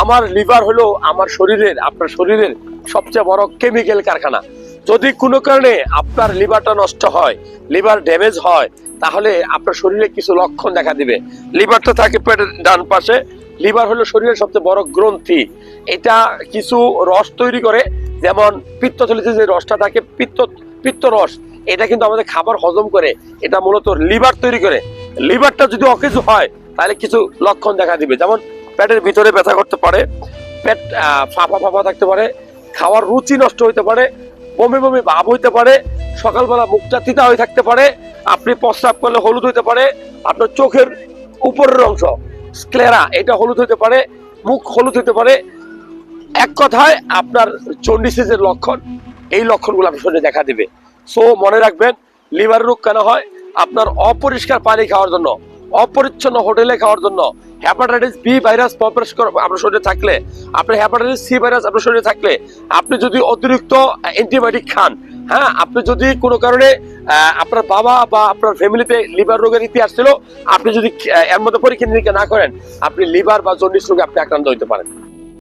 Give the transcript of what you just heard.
আমার লিভার হলো আমার শরীরের, আপনার শরীরের সবচেয়ে বড় কেমিক্যাল কারখানা। যদি কোনো কারণে আপনার লিভারটা নষ্ট হয়, লিভার ড্যামেজ হয়, তাহলে আপনার শরীরে কিছু লক্ষণ দেখা দিবে। লিভারটা থাকে পেটের ডান পাশে। লিভার হলো শরীরের সবচেয়ে বড় গ্রন্থি। এটা কিছু রস তৈরি করে, যেমন পিত্তথলিতে যে রসটা থাকে, পিত্ত রস, এটা কিন্তু আমাদের খাবার হজম করে। এটা মূলত লিভার তৈরি করে। লিভারটা যদি অকেজো হয় তাহলে কিছু লক্ষণ দেখা দিবে, যেমন পেটের ভিতরে ব্যথা করতে পারে, পেট ফাঁপা ফাঁপা থাকতে পারে, খাওয়ার রুচি নষ্ট হইতে পারে, বমি বমি ভাব হইতে পারে, সকালবেলা মুখটা তিতা হয়ে থাকতে পারে, আপনি প্রস্রাব করলে হলুদ হইতে পারে, আপনার চোখের উপরের অংশ স্ক্লেরা এটা হলুদ হইতে পারে, মুখ হলুদ হইতে পারে। এক কথায় আপনার জন্ডিসের লক্ষণ, এই লক্ষণগুলো আপনার শরীরে দেখা দিবে। সো মনে রাখবেন, লিভার রোগ কেন হয়? আপনার অপরিষ্কার পানি খাওয়ার জন্য, অপরিচ্ছন্ন হোটেলে খাওয়ার জন্য, হেপাটাইটিস বি ভাইরাস আপনার শরীরে থাকলে, আপনার হেপাটাইটিস সি ভাইরাস আপনার শরীরে থাকলে, আপনি যদি অতিরিক্ত অ্যান্টিবায়োটিক খান, হ্যাঁ, আপনি যদি কোনো কারণে আপনার বাবা বা আপনার ফ্যামিলিতে লিভার রোগের ইতিহাস ছিল, আপনি যদি এর মধ্যে পরীক্ষা নিরীক্ষা না করেন, আপনি লিভার বা জন্ডিস রোগে আপনি আক্রান্ত হতে পারেন।